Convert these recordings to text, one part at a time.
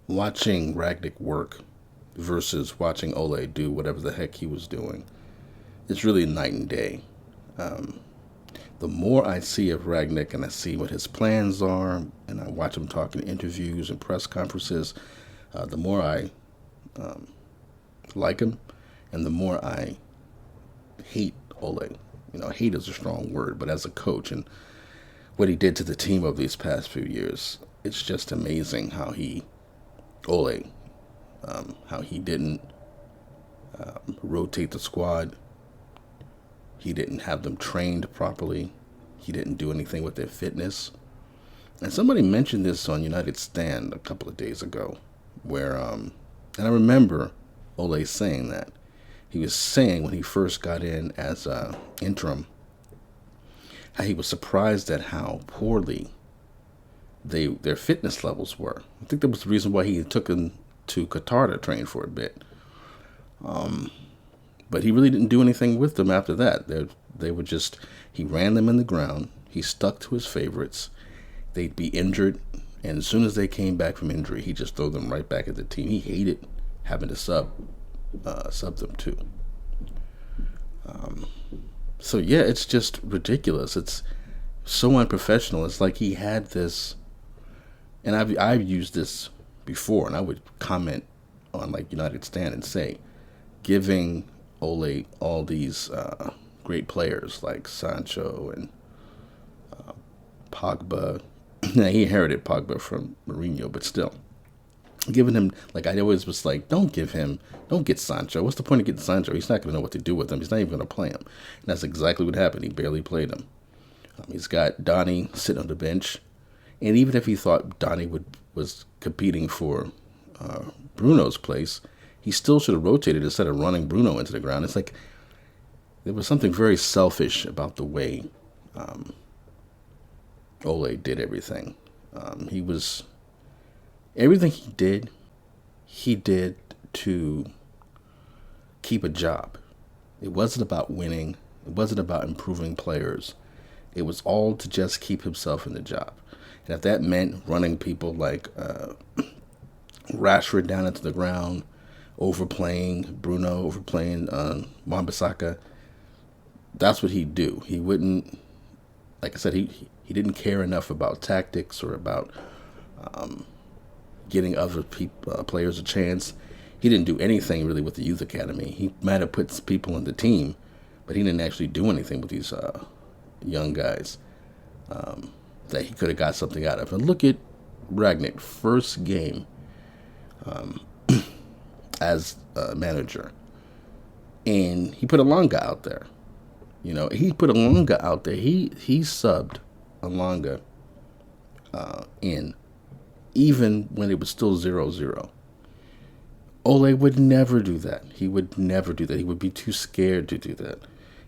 watching Ragnick work versus watching Ole do whatever the heck he was doing, it's really night and day. Um, the more I see of Ragnick and I see what his plans are, and I watch him talk in interviews and press conferences, the more I um, like him, and the more I hate Ole. Hate is a strong word, but as a coach and what he did to the team over these past few years, it's just amazing Ole, how he didn't rotate the squad. He didn't have them trained properly. He didn't do anything with their fitness. And somebody mentioned this on United Stand a couple of days ago, and I remember Ole saying that. He was saying when he first got in as interim, how he was surprised at how poorly their fitness levels were. I think that was the reason why he took them to Qatar to train for a bit. Um, but he really didn't do anything with them after that. They were just, he ran them in the ground. He stuck to his favorites. They'd be injured, and as soon as they came back from injury, he just threw them right back at the team. He hated having to sub them too. Um, so yeah, it's just ridiculous. It's so unprofessional. It's like he had this, and I've used this before, and I would comment on like United Stand and say, giving Ole all these great players like Sancho and Pogba. Now, he inherited Pogba from Mourinho, but still, giving him, like, I always was like, don't get Sancho. What's the point of getting Sancho? He's not going to know what to do with him. He's not even going to play him. And that's exactly what happened. He barely played him. He's got Donny sitting on the bench, and even if he thought Donny was competing for uh, Bruno's place, he still should have rotated instead of running Bruno into the ground. It's like there was something very selfish about the way um, Ole did everything. He was everything he did to keep a job. It wasn't about winning. It wasn't about improving players. It was all to just keep himself in the job. And if that meant running people like Rashford down into the ground, overplaying Bruno, overplaying Wan-Bissaka, that's what he'd do. He wouldn't, like I said, he didn't care enough about tactics or about um, getting other players a chance. He didn't do anything really with the youth academy. He might have put people in the team, but he didn't actually do anything with these young guys um, that he could have got something out of. And look at Ragnick, first game um, as a manager, and he put Alanga out there. He put Alanga out there. He subbed Alanga in, even when it was still 0-0. Ole would never do that. He would never do that. He would be too scared to do that.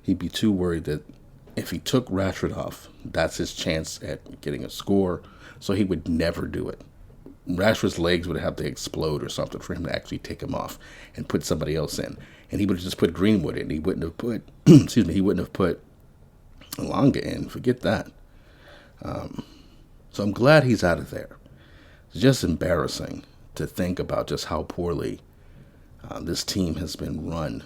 He'd be too worried that if he took Rashford off, that's his chance at getting a score. So he would never do it. Rashford's legs would have to explode or something for him to actually take him off and put somebody else in. And he would have just put Greenwood in. He wouldn't have put, excuse me, he wouldn't have put Alanga in. Forget that. So I'm glad he's out of there. It's just embarrassing to think about just how poorly this team has been run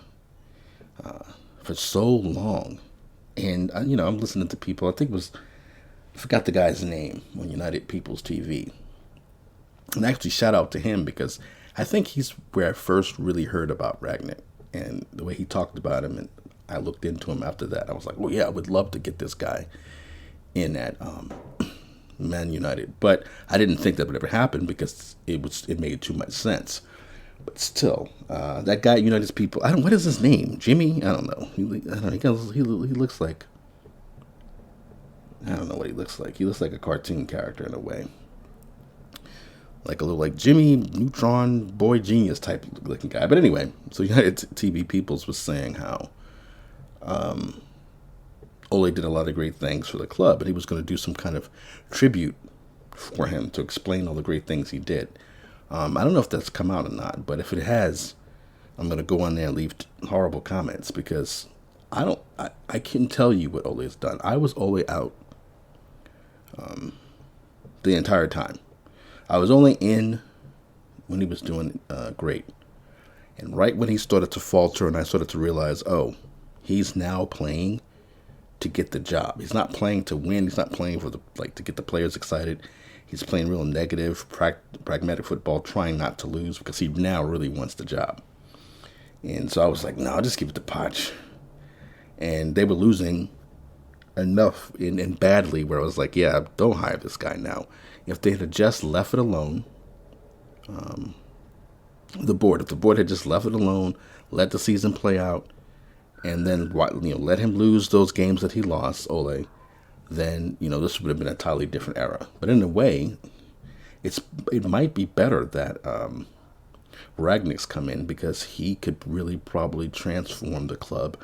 for so long. And, I'm listening to people, I forgot the guy's name on United People's TV. And actually, shout out to him because I think he's where I first really heard about Ragnick and the way he talked about him. And I looked into him after that. I was like, well, yeah, I would love to get this guy in at Man United. But I didn't think that would ever happen because it made too much sense. But still, that guy at United's people, what is his name? Jimmy? I don't know. He looks like, I don't know what he looks like. He looks like a cartoon character in a way. Like a little like Jimmy Neutron Boy Genius type looking guy. But anyway, so United TV Peoples was saying how Ole did a lot of great things for the club, and he was going to do some kind of tribute for him to explain all the great things he did. I don't know if that's come out or not, but if it has, I'm going to go on there and leave horrible comments because I can tell you what Ole has done. I was Ole out the entire time. I was only in when he was doing great. And right when he started to falter and I started to realize, oh, he's now playing to get the job. He's not playing to win. He's not playing for to get the players excited. He's playing real negative, pragmatic football, trying not to lose because he now really wants the job. And so I was like, no, I'll just give it to Poch. And they were losing enough and badly where I was like, yeah, don't hire this guy now. If they had just left it alone, if the board had just left it alone, let the season play out, and then let him lose those games that he lost, Ole, then this would have been a totally different era. But in a way, it might be better that Rangnick's come in because he could really probably transform the club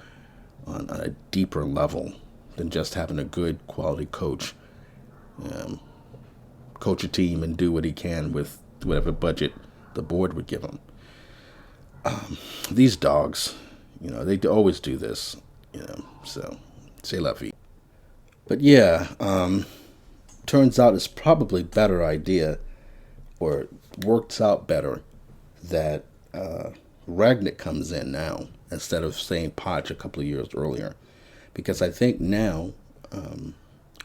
on a deeper level than just having a good quality coach, coach a team and do what he can with whatever budget the board would give him. These dogs, they always do this, so c'est la vie. But yeah, turns out it's probably a better idea, or works out better, that Rangnick comes in now instead of saying Poch a couple of years earlier. Because I think now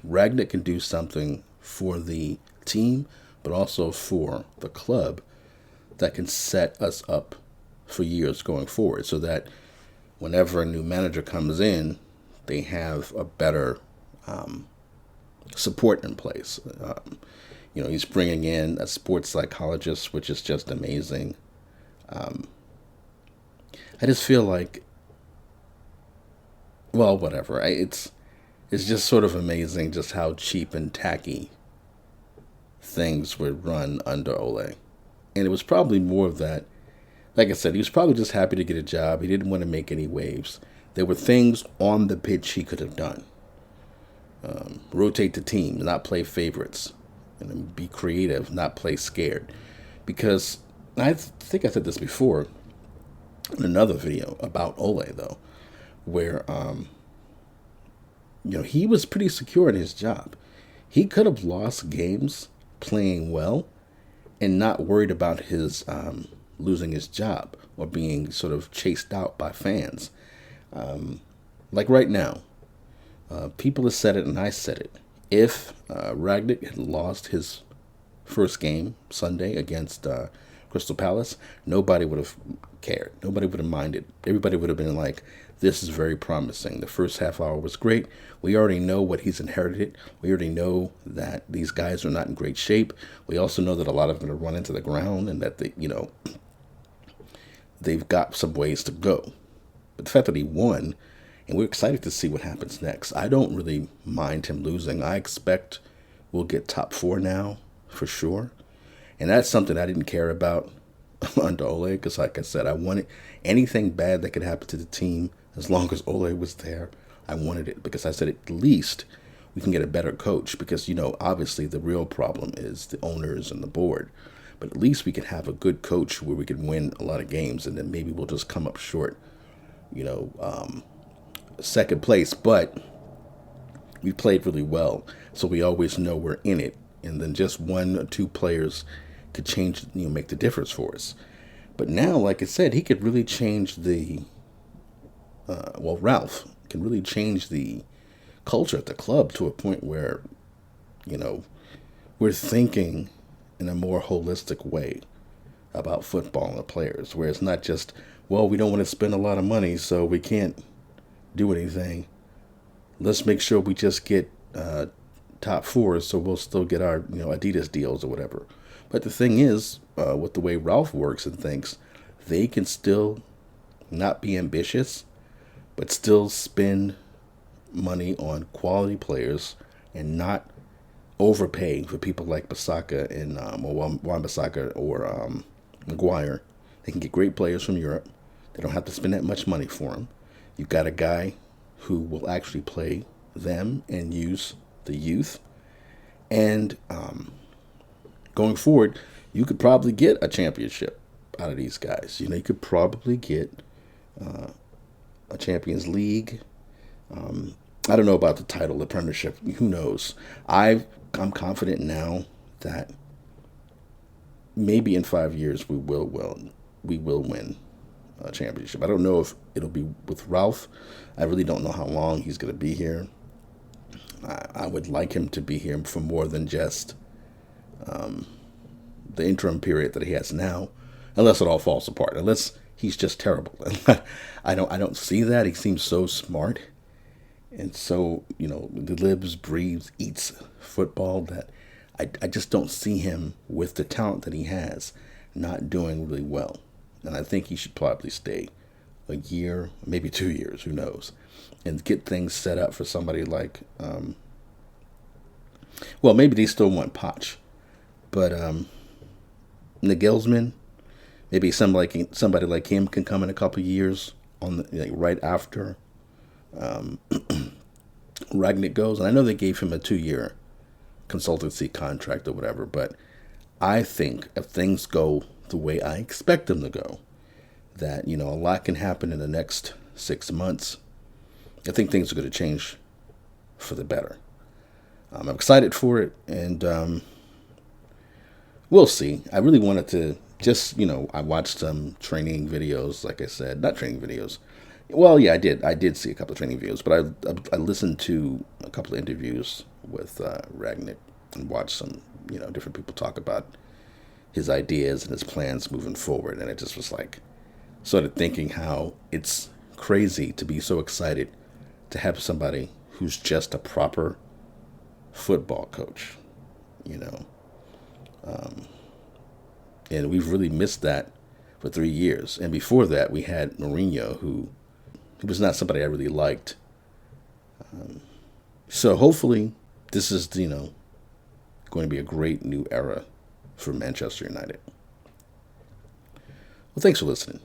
Rangnick can do something for the team, but also for the club that can set us up for years going forward, so that whenever a new manager comes in, they have a better support in place. He's bringing in a sports psychologist, which is just amazing. I just feel like, well, whatever. It's just sort of amazing just how cheap and tacky things were run under Ole. And it was probably more of that. Like I said, he was probably just happy to get a job. He didn't want to make any waves. There were things on the pitch he could have done. Rotate the team, not play favorites. And be creative, not play scared. Because I think I said this before in another video about Ole, though, where he was pretty secure in his job. He could have lost games playing well and not worried about his losing his job or being sort of chased out by fans. Like right now, people have said it and I said it. If Rangnick had lost his first game Sunday against Crystal Palace, nobody would have cared. Nobody would have minded. Everybody would have been like, this is very promising. The first half hour was great. We already know what he's inherited. We already know that these guys are not in great shape. We also know that a lot of them are run into the ground and that they've got some ways to go. But the fact that he won, and we're excited to see what happens next. I don't really mind him losing. I expect we'll get top 4 now, for sure. And that's something I didn't care about under Ole, because like I said, I wanted anything bad that could happen to the team. As long as Ole was there, I wanted it, because I said at least we can get a better coach, because, obviously the real problem is the owners and the board. But at least we can have a good coach where we can win a lot of games, and then maybe we'll just come up short, second place. But we played really well, so we always know we're in it. And then just 1 or 2 players could change, make the difference for us. But now, like I said, he could really change the, Ralf can really change the culture at the club to a point where, we're thinking in a more holistic way about football and the players, where it's not just, well, we don't want to spend a lot of money, so we can't do anything. Let's make sure we just get top 4, so we'll still get our Adidas deals or whatever. But the thing is, with the way Ralf works and thinks, they can still not be ambitious, but still spend money on quality players and not overpay for people like Bissaka and Wan-Bissaka or Maguire. They can get great players from Europe. They don't have to spend that much money for them. You've got a guy who will actually play them and use the youth. And going forward, you could probably get a championship out of these guys. You could probably get a Champions League. I don't know about the title, the Premiership. Who knows? I'm confident now that maybe in 5 years we will win a championship. I don't know if it'll be with Ralf. I really don't know how long he's going to be here. I would like him to be here for more than just the interim period that he has now, unless it all falls apart. Unless he's just terrible. I don't see that. He seems so smart and so lives, breathes, eats football that I just don't see him with the talent that he has not doing really well. And I think he should probably stay a year, maybe 2 years, who knows, and get things set up for somebody like, well, maybe they still want Potch, but Nagelsmann, maybe somebody like him can come in a couple of years right after Rangnick goes. And I know they gave him a 2-year consultancy contract or whatever, but I think if things go the way I expect them to go, that a lot can happen in the next 6 months. I think things are going to change for the better. I'm excited for it, and we'll see. I really wanted to just, I watched some training videos, like I said, not training videos. Well, yeah, I did see a couple of training videos, but I listened to a couple of interviews with Rangnick and watched some, different people talk about his ideas and his plans moving forward. And it just was like, started thinking how it's crazy to be so excited to have somebody who's just a proper football coach, and we've really missed that for 3 years. And before that, we had Mourinho, who was not somebody I really liked. So hopefully this is, going to be a great new era for Manchester United. Well, thanks for listening.